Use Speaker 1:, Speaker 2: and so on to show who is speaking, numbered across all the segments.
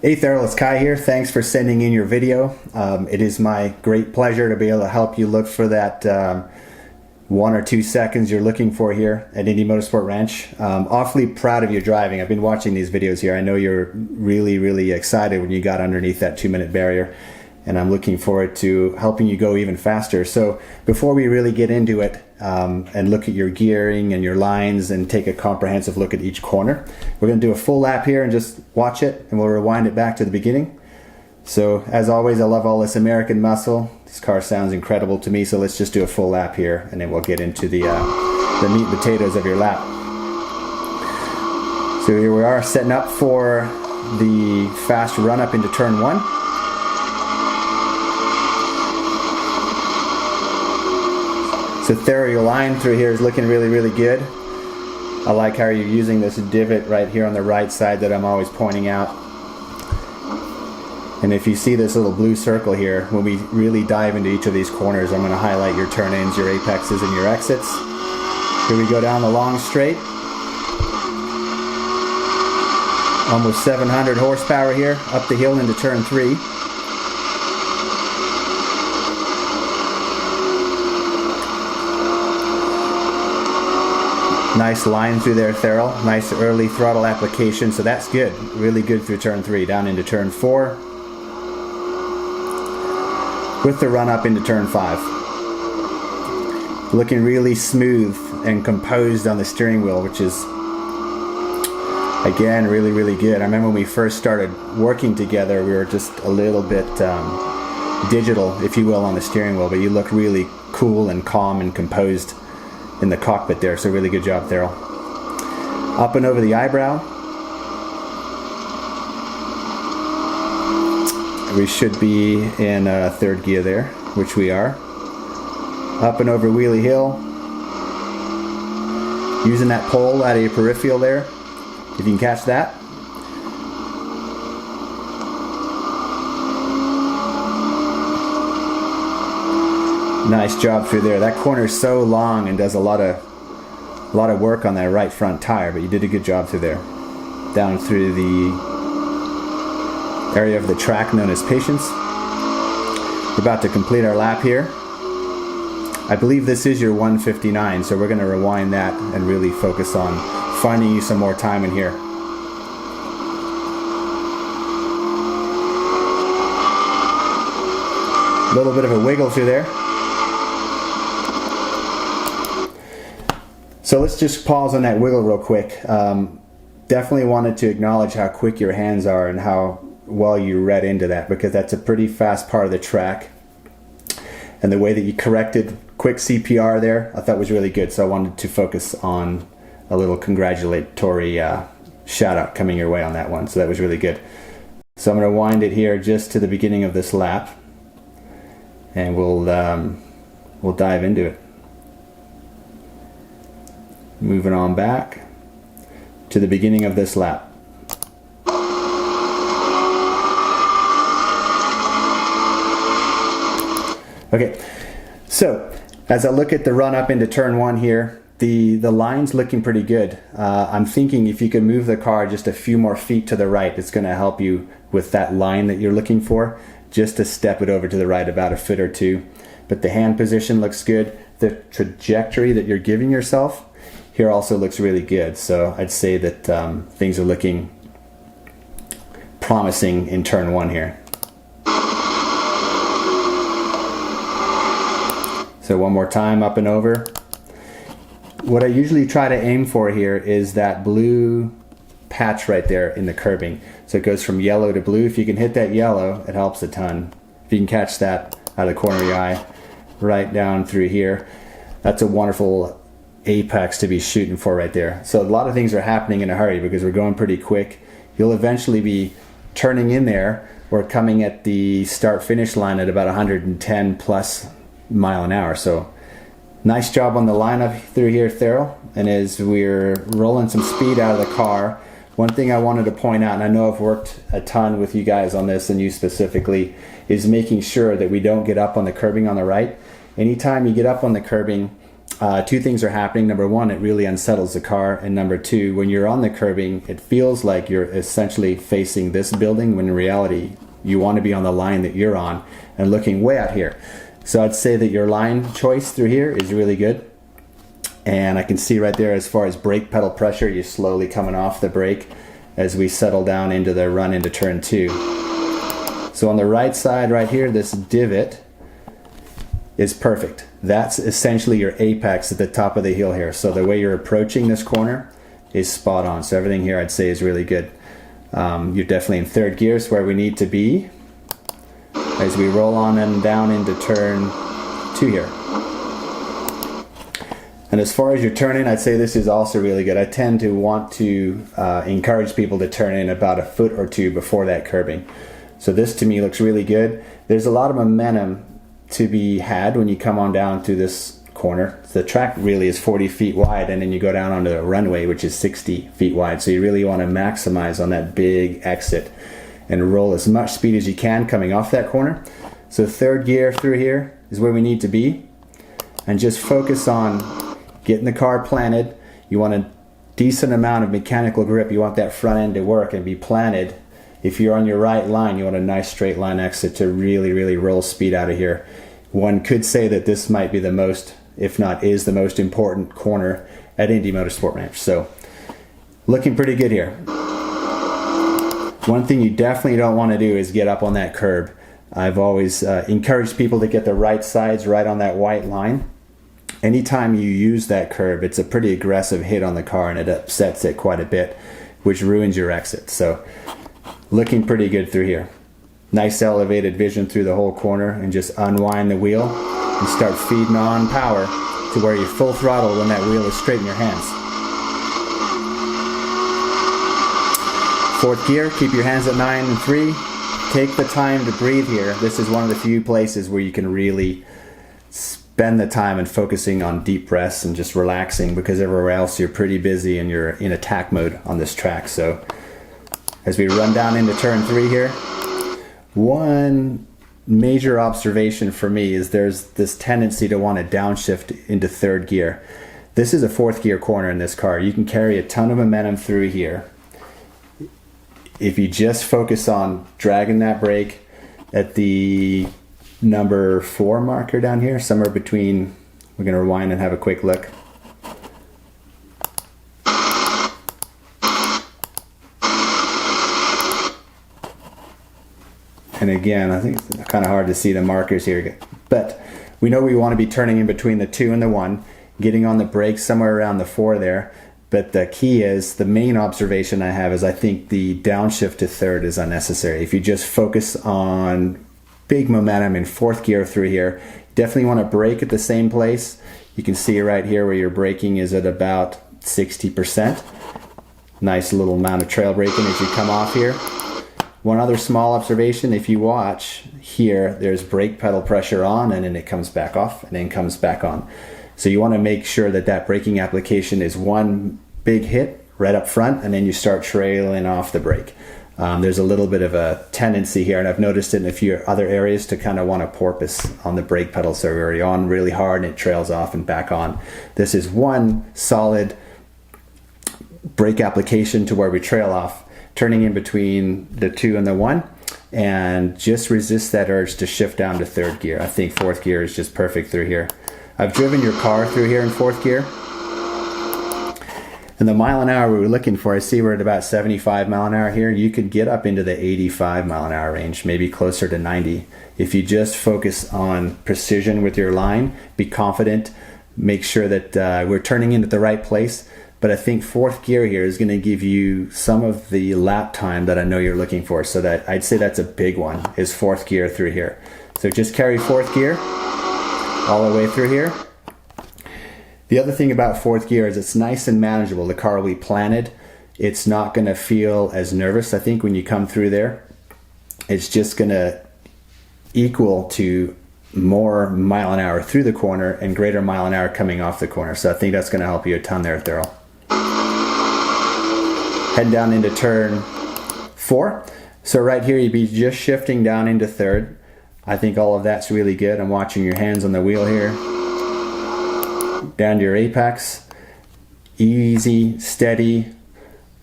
Speaker 1: Hey Theryl, it's Kai here. Thanks for sending in your video. It is my great pleasure to be able to help you look for that 1 or 2 seconds you're looking for here at Inde Motorsports Ranch. Awfully proud of your driving. I've been watching these videos here. I know you're really excited when you got underneath that 2-minute barrier, and I'm looking forward to helping you go even faster. So before we really get into it and look at your gearing and your lines and take a comprehensive look at each corner, we're going to do a full lap here and just watch it, and we'll rewind it back to the beginning. So as always, I love all this American muscle. This car sounds incredible to me, so let's just do a full lap here and then we'll get into the meat and potatoes of your lap. So here we are setting up for the fast run up into turn 1. So Theryl, your line through here is looking really good. I like how you're using this divot right here on the right side that I'm always pointing out. And if you see this little blue circle here, when we really dive into each of these corners, I'm going to highlight your turn-ins, your apexes, and your exits. Here we go down the long straight. Almost 700 horsepower here, up the hill into turn 3. Nice line through there, Theryl. Nice early throttle application, so that's good. Really good through turn 3. Down into turn 4. With the run up into turn 5. Looking really smooth and composed on the steering wheel, which is, again, really good. I remember when we first started working together, we were just a little bit digital, if you will, on the steering wheel, but you look really cool and calm and composed in the cockpit there, so really good job, Theryl. Up and over the eyebrow. We should be in 3rd gear there, which we are. Up and over Wheelie Hill. Using that pole out of your peripheral there, if you can catch that. Nice job through there. That corner is so long and does a lot of work on that right front tire, but you did a good job through there. Down through the area of the track known as Patience. We're about to complete our lap here. I believe this is your 159, so we're going to rewind that and really focus on finding you some more time in here. A little bit of a wiggle through there. So let's just pause on that wiggle real quick. Definitely wanted to acknowledge how quick your hands are and how well you read into that, because that's a pretty fast part of the track. And the way that you corrected quick CPR there, I thought was really good. So I wanted to focus on a little congratulatory shout out coming your way on that one. So that was really good. So I'm going to wind it here just to the beginning of this lap, and we'll dive into it. Moving on back to the beginning of this lap. Okay, so as I look at the run up into turn 1 here, the line's looking pretty good. I'm thinking if you can move the car just a few more feet to the right, it's going to help you with that line that you're looking for, just to step it over to the right about a foot or 2. But the hand position looks good. The trajectory that you're giving yourself here also looks really good, so I'd say that things are looking promising in turn 1 here. So one more time, up and over. What I usually try to aim for here is that blue patch right there in the curbing. So it goes from yellow to blue. If you can hit that yellow, it helps a ton. If you can catch that out of the corner of your eye, right down through here, that's a wonderful apex to be shooting for right there. So a lot of things are happening in a hurry because we're going pretty quick. You'll eventually be turning in there or coming at the start finish line at about 110 plus mile an hour. So nice job on the lineup through here, Theryl. And as we're rolling some speed out of the car, one thing I wanted to point out, and I know I've worked a ton with you guys on this and you specifically, is making sure that we don't get up on the curbing on the right. Anytime you get up on the curbing, two things are happening. Number one, it really unsettles the car. And number two, when you're on the curbing, it feels like you're essentially facing this building when in reality, you want to be on the line that you're on and looking way out here. So I'd say that your line choice through here is really good. And I can see right there, as far as brake pedal pressure, you're slowly coming off the brake as we settle down into the run into turn 2. So on the right side right here, this divot is perfect. That's essentially your apex at the top of the hill here. So the way you're approaching this corner is spot on. So everything here I'd say is really good. You're definitely in third gear, so where we need to be as we roll on and down into turn 2 here. And as far as your turn in, I'd say this is also really good. I tend to want to encourage people to turn in about a foot or two before that curbing. So this to me looks really good. There's a lot of momentum to be had when you come on down through this corner. The track really is 40 feet wide, and then you go down onto the runway, which is 60 feet wide. So you really want to maximize on that big exit and roll as much speed as you can coming off that corner. So third gear through here is where we need to be, and just focus on getting the car planted. You want a decent amount of mechanical grip. You want that front end to work and be planted. If you're on your right line, you want a nice straight line exit to really, really roll speed out of here. One could say that this might be the most, if not is the most important corner at Inde Motorsports Ranch. So looking pretty good here. One thing you definitely don't want to do is get up on that curb. I've always encouraged people to get the right sides right on that white line. Anytime you use that curb, it's a pretty aggressive hit on the car, and it upsets it quite a bit, which ruins your exit. So looking pretty good through here. Nice elevated vision through the whole corner, and just unwind the wheel and start feeding on power to where you're full throttle when that wheel is straight in your hands. Fourth gear, keep your hands at 9 and 3. Take the time to breathe here. This is one of the few places where you can really spend the time and focusing on deep breaths and just relaxing, because everywhere else you're pretty busy and you're in attack mode on this track. So as we run down into turn 3 here, one major observation for me is there's this tendency to want to downshift into third gear. This is a fourth gear corner in this car. You can carry a ton of momentum through here if you just focus on dragging that brake at the number 4 marker down here, somewhere between, we're going to rewind and have a quick look. And again, I think it's kind of hard to see the markers here, but we know we want to be turning in between the 2 and the 1, getting on the brakes somewhere around the 4 there. But the key is, the main observation I have is I think the downshift to third is unnecessary. If you just focus on big momentum in fourth gear through here, definitely want to brake at the same place. You can see right here where your braking is at about 60%. Nice little amount of trail braking as you come off here. One other small observation, if you watch here, there's brake pedal pressure on, and then it comes back off and then comes back on. So you want to make sure that that braking application is one big hit right up front, and then you start trailing off the brake. There's a little bit of a tendency here, and I've noticed it in a few other areas, to kind of want to porpoise on the brake pedal. So you're on really hard and it trails off and back on. This is one solid brake application to where we trail off, turning in between the 2 and the 1, and just resist that urge to shift down to third gear. I think fourth gear is just perfect through here. I've driven your car through here in fourth gear, and the mile an hour we were looking for, I see we're at about 75 mile an hour here. You could get up into the 85 mile an hour range, maybe closer to 90. If you just focus on precision with your line, be confident, make sure that we're turning in at the right place. But I think fourth gear here is going to give you some of the lap time that I know you're looking for. So that I'd say that's a big one, is fourth gear through here. So just carry fourth gear all the way through here. The other thing about fourth gear is it's nice and manageable. The car will be planted. It's not going to feel as nervous, I think, when you come through there. It's just going to equal to more mile an hour through the corner and greater mile an hour coming off the corner. So I think that's going to help you a ton there, Thurl. Heading down into turn 4. So right here you'd be just shifting down into third. I think all of that's really good. I'm watching your hands on the wheel here. down to your apex. Easy, steady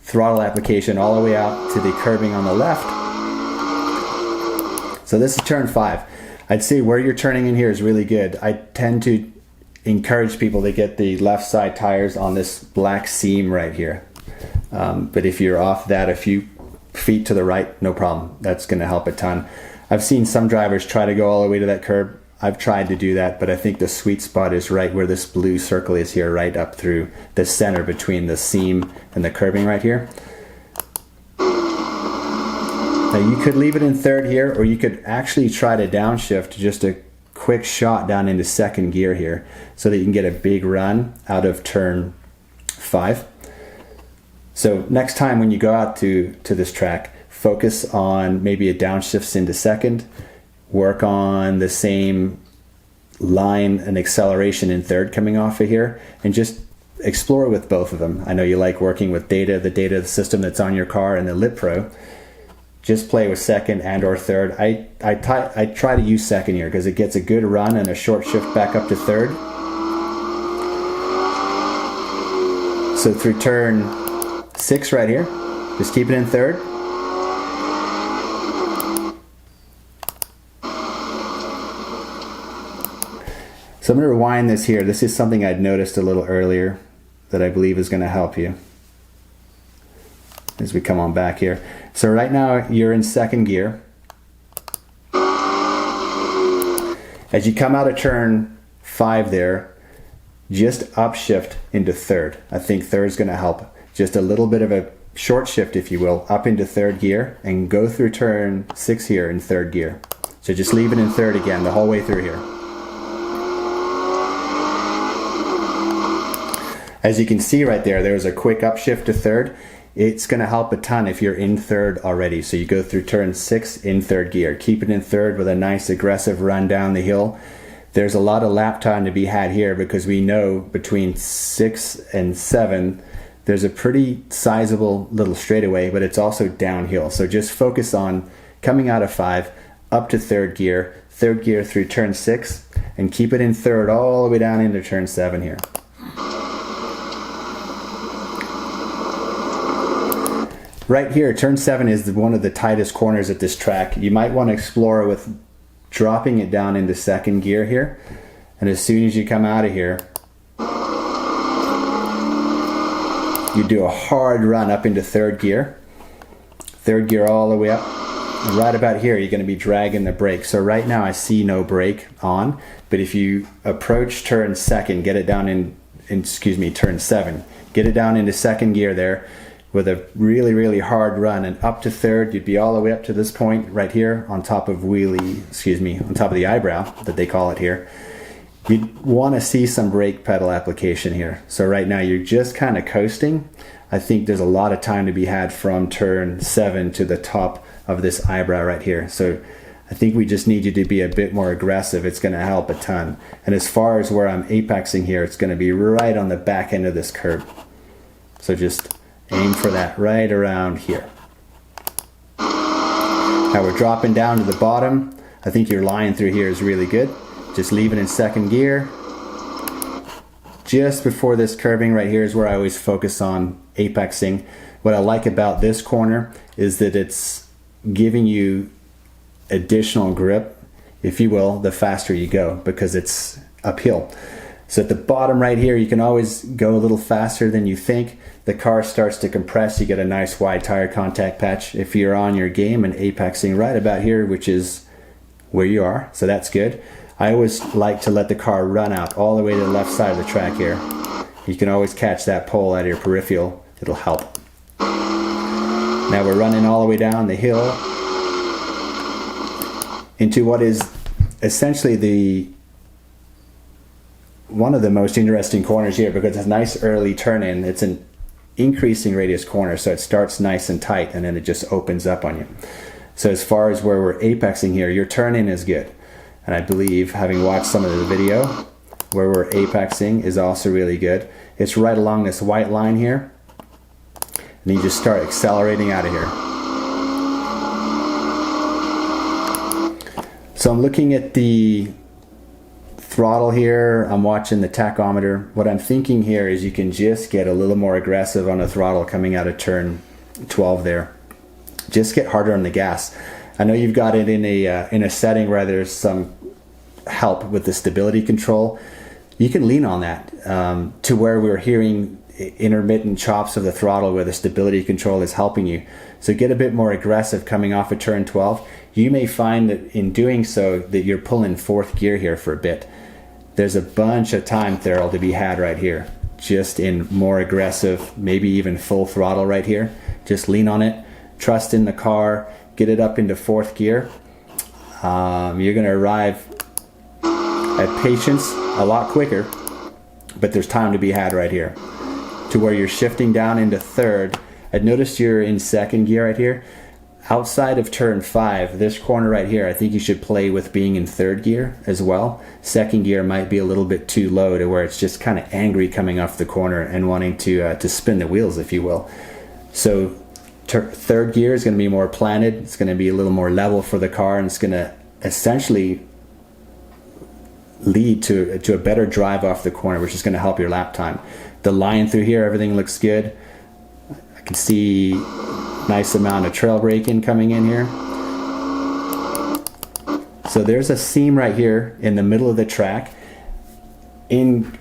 Speaker 1: throttle application all the way out to the curbing on the left. So this is turn 5. I'd say where you're turning in here is really good. I tend to encourage people to get the left side tires on this black seam right here. But if you're off that a few feet to the right, no problem. That's going to help a ton. I've seen some drivers try to go all the way to that curb. I've tried to do that, but I think the sweet spot is right where this blue circle is here, right up through the center between the seam and the curbing right here. Now you could leave it in third here, or you could actually try to downshift just a quick shot down into second gear here so that you can get a big run out of turn 5. So next time when you go out to this track, focus on maybe a downshift into second, work on the same line and acceleration in third coming off of here, and just explore with both of them. I know you like working with the data system that's on your car and the Lit Pro. Just play with second and or third. I try to use second here because it gets a good run and a short shift back up to third. So through turn 6 right here, just keep it in third. So I'm going to rewind this here. This is something I'd noticed a little earlier that I believe is going to help you as we come on back here. So right now you're in second gear. As you come out of turn 5 there, just upshift into third. I think third is going to help. Just a little bit of a short shift, if you will, up into third gear and go through turn 6 here in third gear. So just leave it in third again the whole way through here. As you can see right there, there was a quick upshift to third. It's going to help a ton if you're in third already. So you go through turn 6 in third gear. Keep it in third with a nice aggressive run down the hill. There's a lot of lap time to be had here because we know between 6 and 7, there's a pretty sizable little straightaway, but it's also downhill. So just focus on coming out of 5, up to third gear through turn 6, and keep it in third all the way down into turn 7 here. Right here, turn 7 is one of the tightest corners at this track. You might want to explore with dropping it down into second gear here. And as soon as you come out of here, you do a hard run up into third gear. Third gear all the way up. And right about here, you're going to be dragging the brake. So right now I see no brake on, but if you approach turn 2nd, get it down turn 7, get it down into second gear there, with a really, really hard run and up to third, you'd be all the way up to this point right here on top of on top of the eyebrow that they call it here. You'd want to see some brake pedal application here. So right now you're just kind of coasting. I think there's a lot of time to be had from turn 7 to the top of this eyebrow right here. So I think we just need you to be a bit more aggressive. It's going to help a ton. And as far as where I'm apexing here, it's going to be right on the back end of this curb. So just aim for that right around here. Now we're dropping down to the bottom. I think your line through here is really good. Just leave it in second gear. Just before this curbing right here is where I always focus on apexing. What I like about this corner is that it's giving you additional grip, if you will, the faster you go because it's uphill. So at the bottom right here, you can always go a little faster than you think. The car starts to compress. You get a nice wide tire contact patch if you're on your game and apexing right about here, which is where you are. So that's good. I always like to let the car run out all the way to the left side of the track here. You can always catch that pole out of your peripheral. It'll help. Now we're running all the way down the hill into what is essentially one of the most interesting corners here because it's a nice early turn in. It's an increasing radius corner, so it starts nice and tight and then it just opens up on you. So as far as where we're apexing here, your turn in is good. And I believe, having watched some of the video, where we're apexing is also really good. It's right along this white line here. And you just start accelerating out of here. So I'm looking at the throttle here, I'm watching the tachometer. What I'm thinking here is you can just get a little more aggressive on the throttle coming out of turn 12 there. Just get harder on the gas. I know you've got it in a setting where there's some help with the stability control. You can lean on that to where we're hearing intermittent chops of the throttle where the stability control is helping you. So get a bit more aggressive coming off of turn 12. You may find that in doing so that you're pulling fourth gear here for a bit. There's a bunch of time, Thurl, to be had right here. Just in more aggressive, maybe even full throttle right here. Just lean on it, trust in the car, get it up into fourth gear. You're going to arrive at patience a lot quicker, but there's time to be had right here. To where you're shifting down into third. I'd noticed you're in second gear right here. Outside of turn 5, this corner right here, I think you should play with being in third gear as well. Second gear might be a little bit too low to where it's just kind of angry coming off the corner and wanting to spin the wheels, if you will. So third gear is going to be more planted. It's going to be a little more level for the car, and it's going to essentially lead to a better drive off the corner, which is going to help your lap time. The line through here, everything looks good. I can see nice amount of trail braking coming in here. So there's a seam right here in the middle of the track. In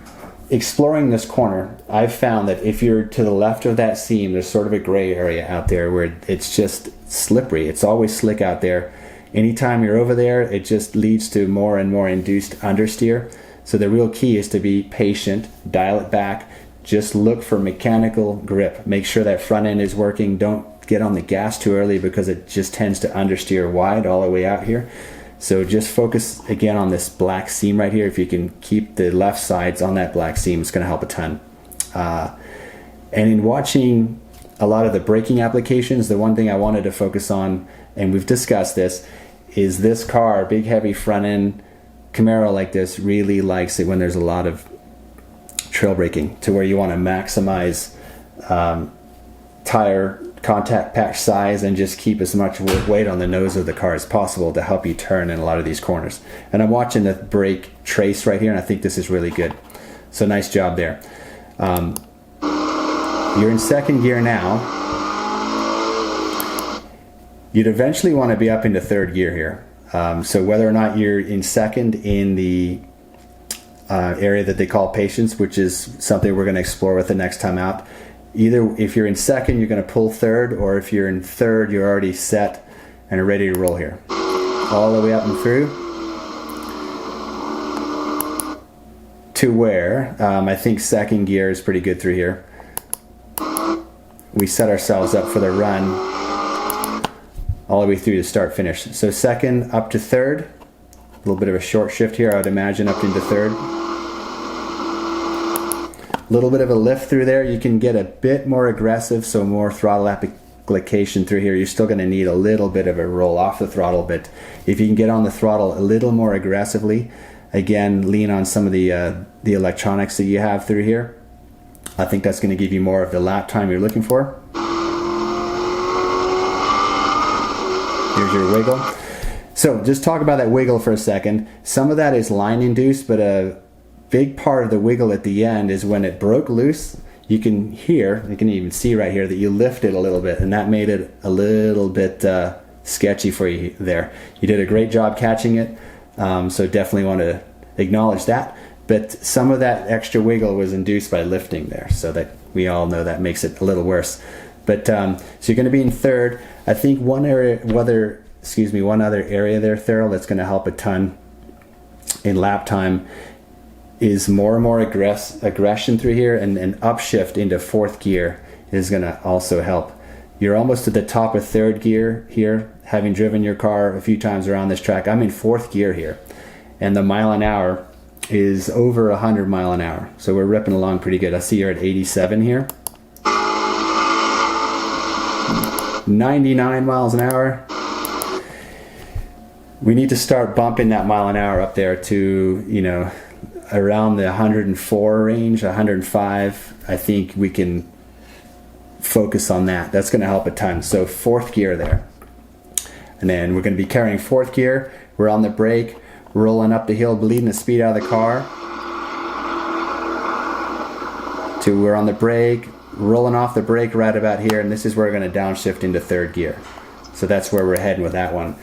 Speaker 1: exploring this corner, I've found that if you're to the left of that seam, there's sort of a gray area out there where it's just slippery. It's always slick out there. Anytime you're over there, it just leads to more and more induced understeer. So the real key is to be patient, dial it back, just look for mechanical grip. Make sure that front end is working. Don't get on the gas too early because it just tends to understeer wide all the way out here. So just focus again on this black seam right here. If you can keep the left sides on that black seam, it's going to help a ton. And in watching a lot of the braking applications, the one thing I wanted to focus on, and we've discussed this, is this car, big heavy front end Camaro like this, really likes it when there's a lot of trail braking, to where you want to maximize tire contact patch size and just keep as much weight on the nose of the car as possible to help you turn in a lot of these corners. And I'm watching the brake trace right here, and I think this is really good. So nice job there. You're in second gear now. You'd eventually want to be up into third gear here. So whether or not you're in second in the area that they call patience, which is something we're going to explore with the next time out. Either if you're in second, you're going to pull third, or if you're in third, you're already set and are ready to roll here. All the way up and through. To where I think second gear is pretty good through here. We set ourselves up for the run all the way through to start finish. So second up to third. A little bit of a short shift here, I would imagine, up into third. A little bit of a lift through there. You can get a bit more aggressive, so more throttle application through here. You're still going to need a little bit of a roll off the throttle, but if you can get on the throttle a little more aggressively, again, lean on some of the electronics that you have through here. I think that's going to give you more of the lap time you're looking for. Here's your wiggle. So just talk about that wiggle for a second. Some of that is line induced, but a big part of the wiggle at the end is when it broke loose. You can hear, you can even see right here that you lifted a little bit, and that made it a little bit sketchy for you there. You did a great job catching it, so definitely want to acknowledge that. But some of that extra wiggle was induced by lifting there, so that we all know that makes it a little worse. But so you're going to be in third. I think one other area there, Thurl, that's going to help a ton in lap time is more and more aggression through here, and an upshift into fourth gear is going to also help. You're almost at the top of third gear here, having driven your car a few times around this track. I'm in fourth gear here, and the mile an hour is over 100 mile an hour. So we're ripping along pretty good. I see you're at 87 here. 99 miles an hour. We need to start bumping that mile an hour up there to, you know, around the 104 range, 105. I think we can focus on that. That's going to help a ton. So fourth gear there. And then we're going to be carrying fourth gear. We're on the brake. rolling up the hill, bleeding the speed out of the car, to we're on the brake, rolling off the brake right about here, and this is where we're going to downshift into third gear. So that's where we're heading with that one.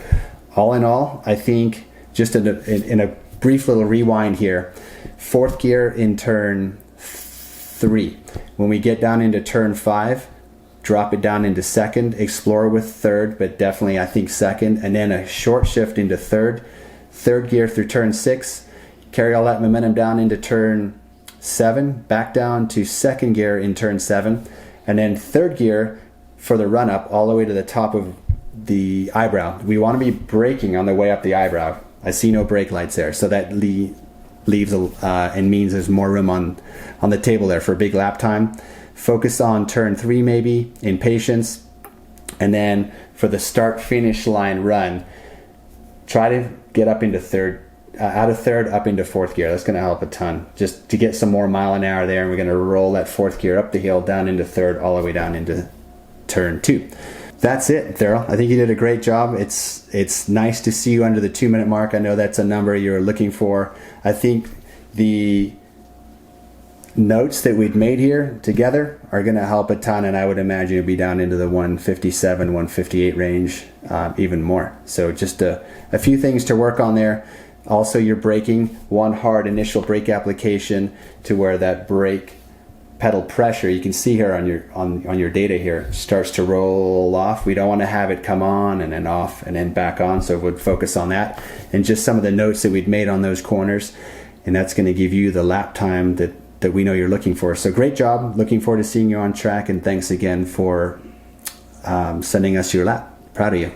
Speaker 1: All in all, I think, just in a brief little rewind here, fourth gear in turn 3. When we get down into turn 5, drop it down into second, explore with third, but definitely I think second, and then a short shift into third gear through turn 6, carry all that momentum down into turn 7, back down to second gear in turn 7, and then third gear for the run up all the way to the top of the eyebrow. We want to be braking on the way up the eyebrow. I see no brake lights there, so that leaves and means there's more room on the table there for a big lap time. Focus on turn 3 maybe in patience, and then for the start finish line run, try to get up into third, out of third up into fourth gear. That's going to help a ton, just to get some more mile an hour there. And we're going to roll that fourth gear up the hill, down into third, all the way down into turn 2. That's it, Daryl. I think you did a great job. It's nice to see you under the 2-minute mark. I know that's a number you're looking for. I think the notes that we've made here together are going to help a ton, and I would imagine you'll be down into the 157, 158 range, even more. So just a few things to work on there. Also, your braking, one hard initial brake application to where that brake pedal pressure, you can see here on your data here, starts to roll off. We don't want to have it come on and then off and then back on, so we'd focus on that and just some of the notes that we'd made on those corners, and that's going to give you the lap time that we know you're looking for. So great job. Looking forward to seeing you on track, and thanks again for sending us your lap. Proud of you.